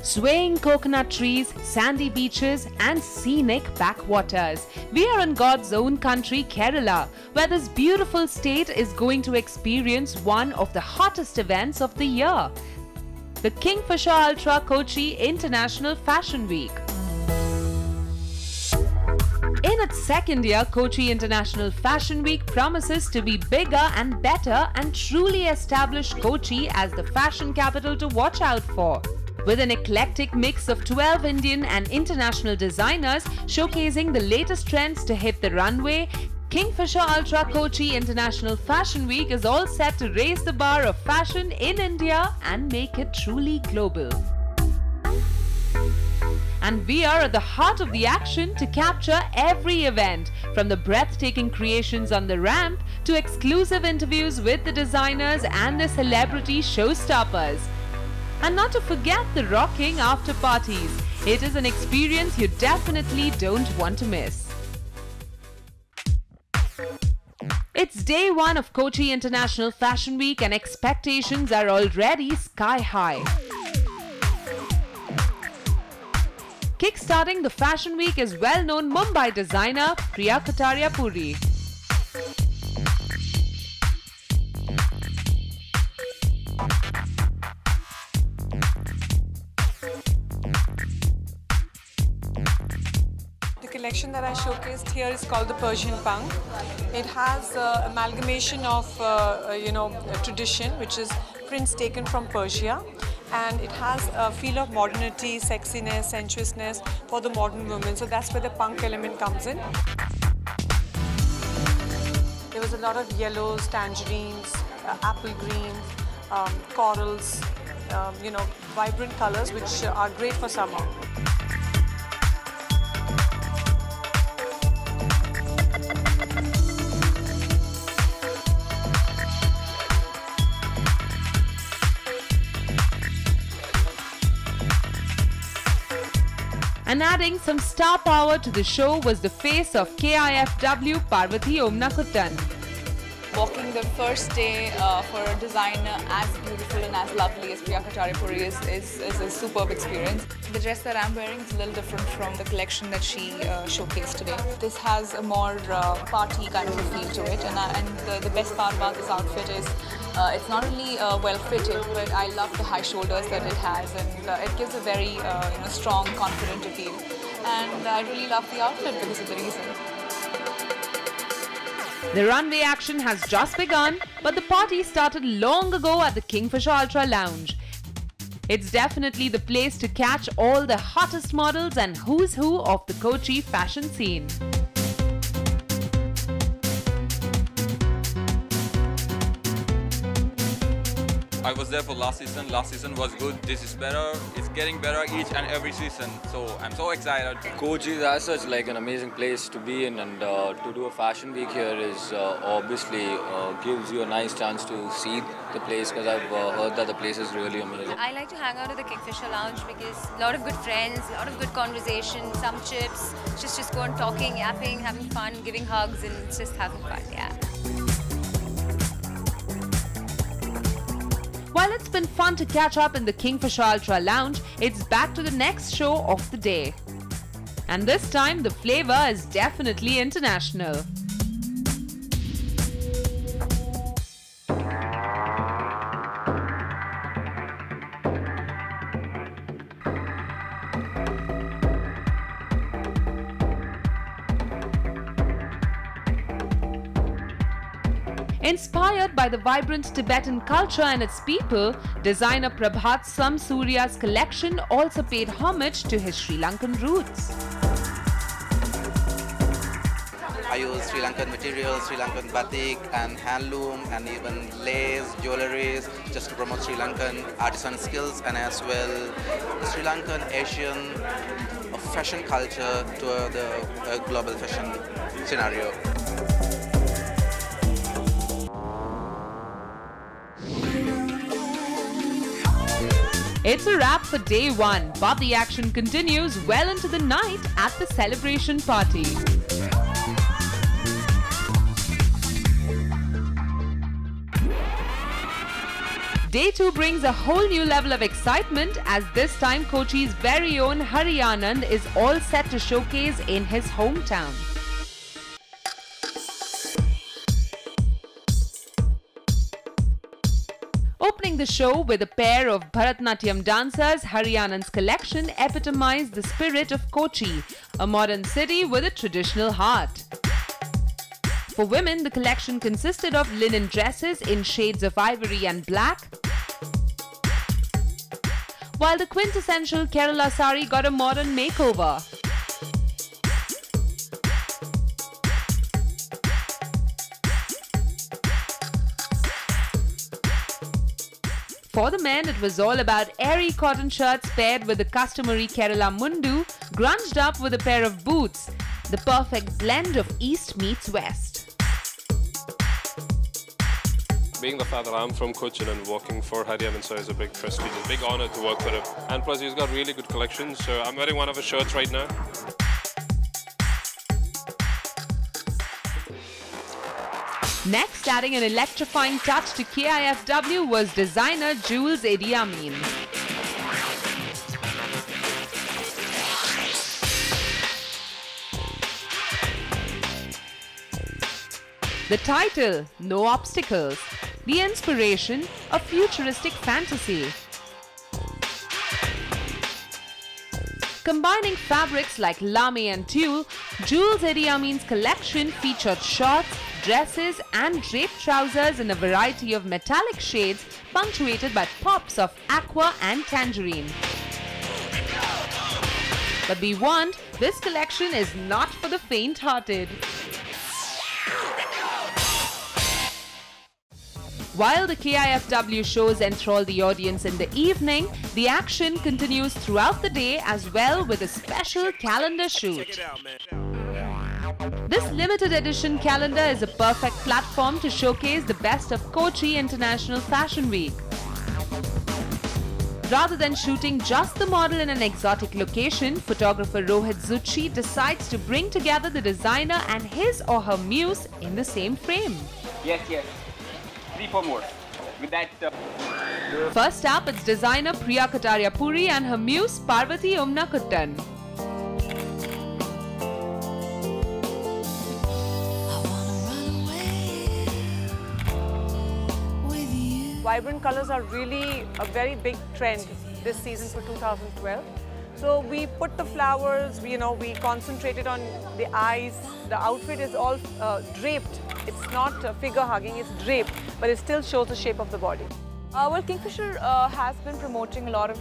Swaying coconut trees, sandy beaches and scenic backwaters. We are in God's own country, Kerala, where this beautiful state is going to experience one of the hottest events of the year, the Kingfisher Ultra Kochi International Fashion Week. In its second year, Kochi International Fashion Week promises to be bigger and better and truly establish Kochi as the fashion capital to watch out for. With an eclectic mix of 12 Indian and international designers showcasing the latest trends to hit the runway, Kingfisher Ultra Kochi International Fashion Week is all set to raise the bar of fashion in India and make it truly global. And we are at the heart of the action to capture every event, from the breathtaking creations on the ramp to exclusive interviews with the designers and the celebrity showstoppers. And not to forget the rocking after parties. It is an experience you definitely don't want to miss. It's day one of Kochi International Fashion Week and expectations are already sky high. Kickstarting the fashion week is well-known Mumbai designer Priya Puri. The collection that I showcased here is called the Persian Punk. It has amalgamation of tradition, which is prints taken from Persia. And it has a feel of modernity, sexiness, sensuousness for the modern woman. So that's where the punk element comes in. There was a lot of yellows, tangerines, apple greens, corals, vibrant colors which are great for summer. And adding some star power to the show was the face of KIFW Parvati Omnakuttan. Walking the first day for a designer as beautiful and as lovely as Priya Puri is a superb experience. The dress that I'm wearing is a little different from the collection that she showcased today. This has a more party kind of a feel to it, and the best part about this outfit is it's not only well fitted, but I love the high shoulders that it has, and it gives a very strong, confident appeal. And I really love the outfit because of the reason. The runway action has just begun, but the party started long ago at the Kingfisher Ultra Lounge. It's definitely the place to catch all the hottest models and who's who of the Kochi fashion scene. I was there for last season. Last season was good. This is better. It's getting better each and every season. So I'm so excited. Kochi is as such like an amazing place to be in, and to do a fashion week here is obviously gives you a nice chance to see the place, because I've heard that the place is really amazing. I like to hang out at the Kingfisher Lounge because a lot of good friends, a lot of good conversation, some chips, just going talking, yapping, having fun, giving hugs and just having fun, yeah. While it's been fun to catch up in the Kingfisher Ultra Lounge, it's back to the next show of the day. And this time, the flavor is definitely international. Inspired by the vibrant Tibetan culture and its people, designer Prabhat Samsurya's collection also paid homage to his Sri Lankan roots. I use Sri Lankan materials, Sri Lankan batik and handloom and even lace, jewelries, just to promote Sri Lankan artisan skills and as well the Sri Lankan Asian fashion culture to the global fashion scenario. It's a wrap for day one, but the action continues well into the night at the celebration party. Day 2 brings a whole new level of excitement as this time Kochi's very own Hari Anand is all set to showcase in his hometown. Opening the show with a pair of Bharatnatyam dancers, Hari Anand's collection epitomized the spirit of Kochi, a modern city with a traditional heart. For women, the collection consisted of linen dresses in shades of ivory and black, while the quintessential Kerala sari got a modern makeover. For the men, it was all about airy cotton shirts paired with the customary Kerala mundu, grunged up with a pair of boots, the perfect blend of East meets West. Being the father, I'm from Cochin and working for Hari Anand sir is a big prestige, a big honor to work for him. And plus he's got really good collections, so I'm wearing one of his shirts right now. Next, adding an electrifying touch to KIFW was designer Jules Idi Amin. The title, No Obstacles. The inspiration, a futuristic fantasy. Combining fabrics like lame and tulle, Jules Idi Amin's collection featured shorts, dresses and draped trousers in a variety of metallic shades punctuated by pops of aqua and tangerine. But be warned, this collection is not for the faint-hearted. While the KIFW shows enthrall the audience in the evening, the action continues throughout the day as well with a special calendar shoot. This limited edition calendar is a perfect platform to showcase the best of Kochi International Fashion Week. Rather than shooting just the model in an exotic location, photographer Rohit Zucchi decides to bring together the designer and his or her muse in the same frame. Yes. 3-4 more. With that. First up, it's designer Priya Kataria Puri and her muse Parvati Umna Kuttan. Vibrant colors are really a very big trend this season for 2012. So we put the flowers, we concentrated on the eyes. The outfit is all draped. It's not figure hugging, it's draped, but it still shows the shape of the body. Well, Kingfisher has been promoting a lot of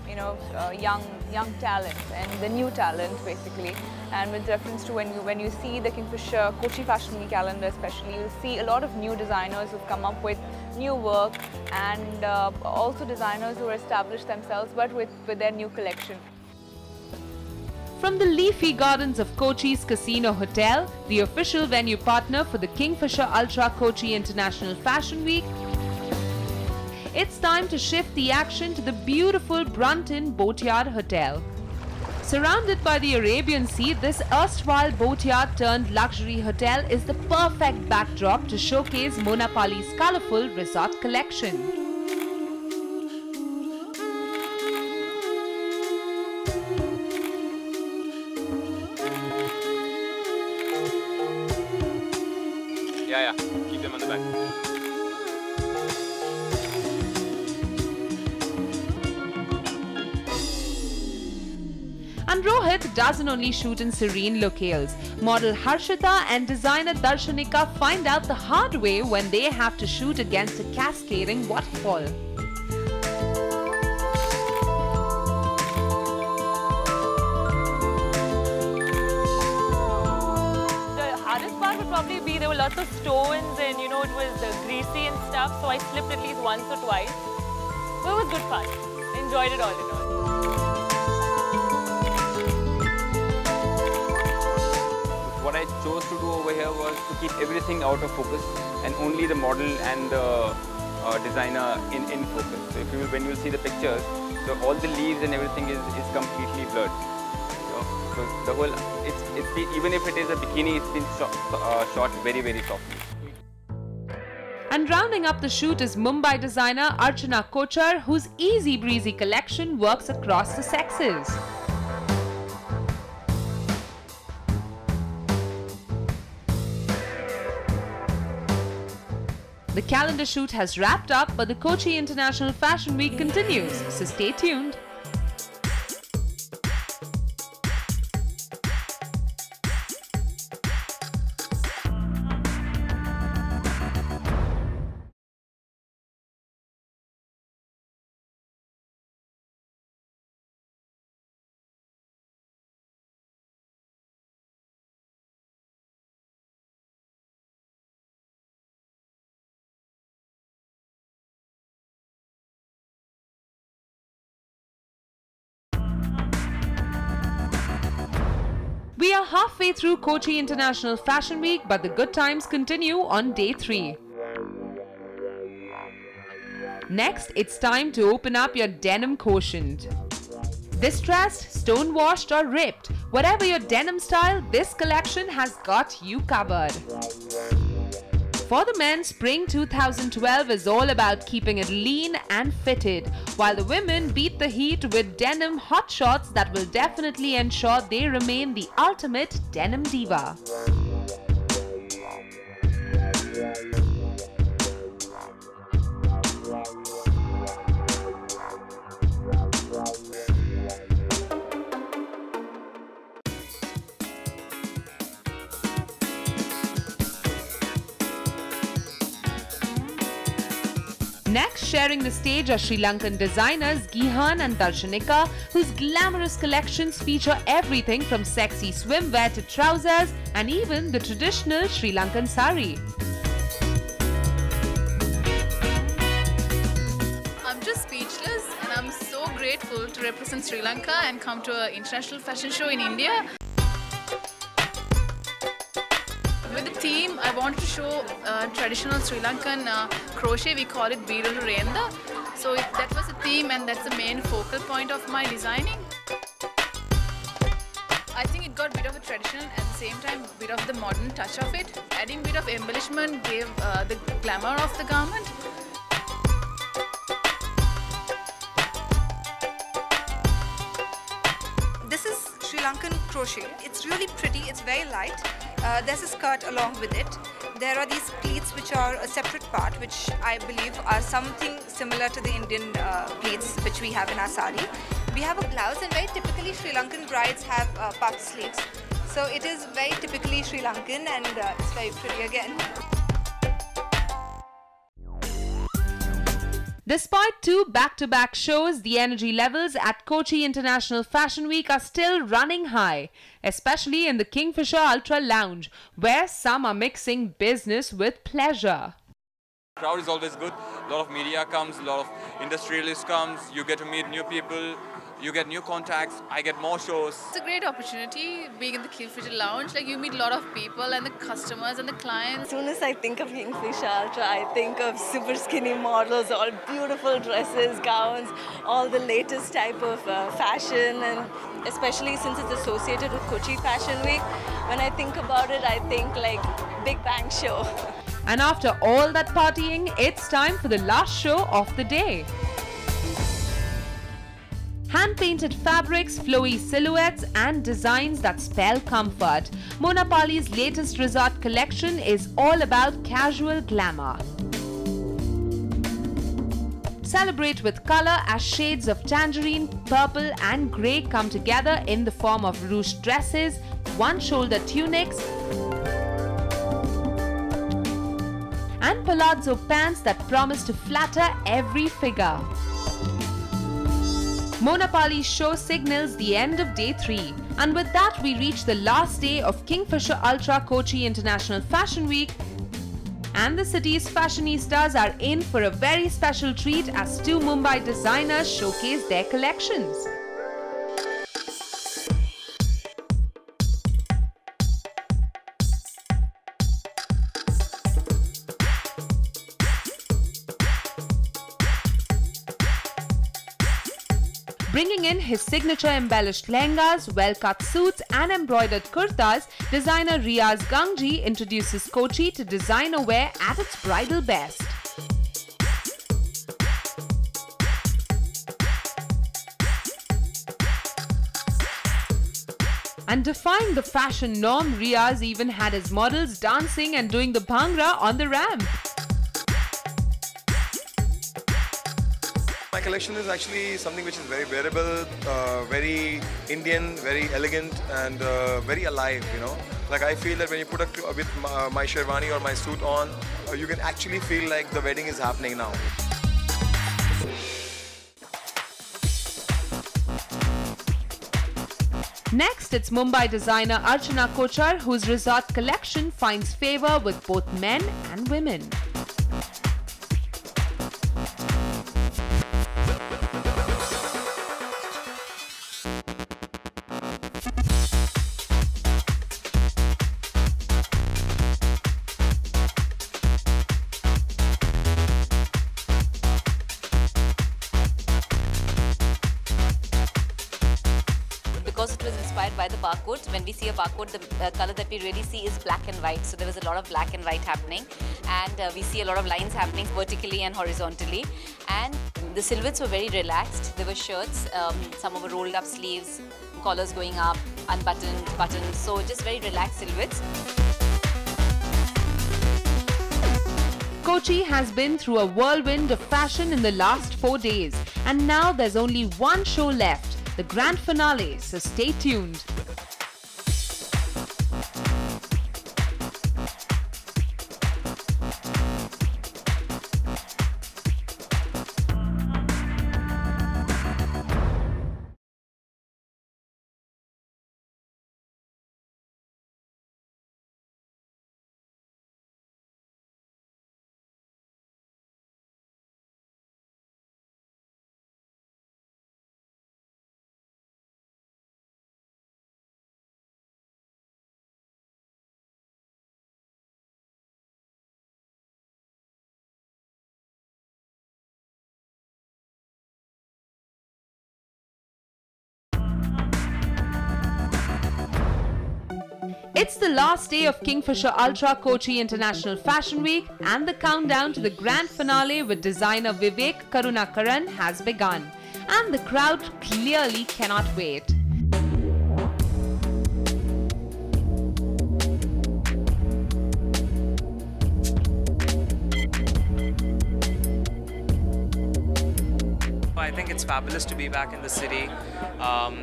young talent and the new talent basically. And with reference to when you see the Kingfisher Kochi Fashion Week calendar especially, you'll see a lot of new designers who've come up with new work and also designers who established themselves but with their new collection. From the leafy gardens of Kochi's Casino Hotel, the official venue partner for the Kingfisher Ultra Kochi International Fashion Week, it's time to shift the action to the beautiful Brunton Boatyard Hotel. Surrounded by the Arabian Sea, this erstwhile boatyard turned luxury hotel is the perfect backdrop to showcase Monapali's colourful resort collection. Yeah. Keep them on the back. And Rohit doesn't only shoot in serene locales. Model Harshita and designer Darshanika find out the hard way when they have to shoot against a cascading waterfall. The hardest part would probably be there were lots of stones and it was greasy and stuff, so I slipped at least once or twice. But it was good fun. Enjoyed it all in all. What I chose to do over here was to keep everything out of focus and only the model and the designer in focus. So when you see the pictures, so all the leaves and everything is completely blurred. So the whole, even if it is a bikini, it's been shot very, very softly. And rounding up the shoot is Mumbai designer Archana Kochar, whose easy breezy collection works across the sexes. The calendar shoot has wrapped up, but the Kochi International Fashion Week continues, so stay tuned. We are halfway through Kochi International Fashion Week, but the good times continue on day 3. Next, it's time to open up your denim quotient. Distressed, stone-washed or ripped, whatever your denim style, this collection has got you covered. For the men, Spring 2012 is all about keeping it lean and fitted, while the women beat the heat with denim hot shots that will definitely ensure they remain the ultimate denim diva. Next, sharing the stage are Sri Lankan designers Gihan and Darshanika, whose glamorous collections feature everything from sexy swimwear to trousers and even the traditional Sri Lankan sari. I'm just speechless, and I'm so grateful to represent Sri Lanka and come to an international fashion show in India. With the theme, I wanted to show traditional Sri Lankan crochet. We call it Beedalu Renda. So that was the theme, and that's the main focal point of my designing. I think it got a bit of a traditional, at the same time a bit of the modern touch of it. Adding a bit of embellishment gave the glamour of the garment. This is Sri Lankan crochet. It's really pretty, it's very light. There's a skirt along with it. There are these pleats which are a separate part, which I believe are something similar to the Indian pleats which we have in our sari. We have a blouse, and very typically Sri Lankan brides have puff sleeves. So it is very typically Sri Lankan, and it's very pretty again. Despite 2 back-to-back shows, the energy levels at Kochi International Fashion Week are still running high, especially in the Kingfisher Ultra Lounge, where some are mixing business with pleasure. Crowd is always good. A lot of media comes, a lot of industrialists comes. You get to meet new people. You get new contacts. I get more shows. It's a great opportunity being in the Kingfisher Lounge. Like, you meet a lot of people and the customers and the clients. As soon as I think of Kingfisher Ultra, I think of super skinny models, all beautiful dresses, gowns, all the latest type of fashion, and especially since it's associated with Kochi Fashion Week. When I think about it, I think like Big Bang Show. And after all that partying, it's time for the last show of the day. Hand-painted fabrics, flowy silhouettes and designs that spell comfort. Monapali's latest resort collection is all about casual glamour. Celebrate with color as shades of tangerine, purple and grey come together in the form of ruched dresses, one-shoulder tunics and palazzo pants that promise to flatter every figure. Monapali's show signals the end of day 3, and with that we reach the last day of Kingfisher Ultra Kochi International Fashion Week, and the city's fashionistas are in for a very special treat as 2 Mumbai designers showcase their collections. Bringing in his signature embellished lehengas, well-cut suits and embroidered kurtas, designer Riaz Gangji introduces Kochi to designer wear at its bridal best. And defying the fashion norm, Riaz even had his models dancing and doing the bhangra on the ramp. My collection is actually something which is very wearable, very Indian, very elegant and very alive, you know. Like I feel that when you put with my sherwani or my suit on, you can actually feel like the wedding is happening now. Next, it's Mumbai designer Archana Kochar, whose resort collection finds favor with both men and women. Because it was inspired by the barcodes. When we see a barcode, the color that we really see is black and white. So there was a lot of black and white happening, and we see a lot of lines happening vertically and horizontally. And the silhouettes were very relaxed. There were shirts, some of the rolled up sleeves, collars going up, unbuttoned, buttoned. So just very relaxed silhouettes. Kochi has been through a whirlwind of fashion in the last 4 days, and now there's only one show left, the grand finale, so stay tuned. It's the last day of Kingfisher Ultra Kochi International Fashion Week, and the countdown to the grand finale with designer Vivek Karunakaran has begun. And the crowd clearly cannot wait. I think it's fabulous to be back in the city.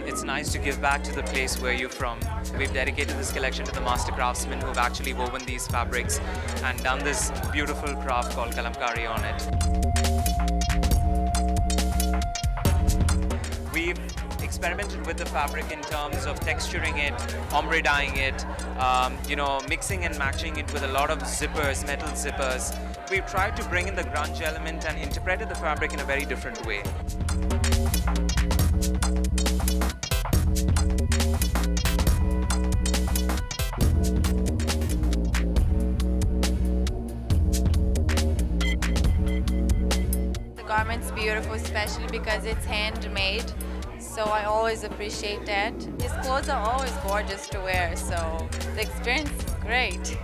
It's nice to give back to the place where you're from. We've dedicated this collection to the master craftsmen who have actually woven these fabrics and done this beautiful craft called kalamkari on it. We've experimented with the fabric in terms of texturing it, ombre dyeing it, mixing and matching it with a lot of zippers, metal zippers. We've tried to bring in the grunge element and interpreted the fabric in a very different way. The garment's beautiful, especially because it's handmade. So I always appreciate that. His clothes are always gorgeous to wear, so the experience is great.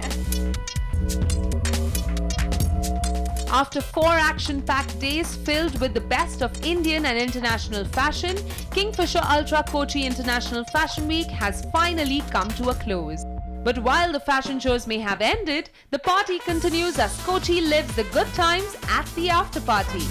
After 4 action-packed days filled with the best of Indian and international fashion, Kingfisher Ultra Kochi International Fashion Week has finally come to a close. But while the fashion shows may have ended, the party continues as Kochi lives the good times at the after party.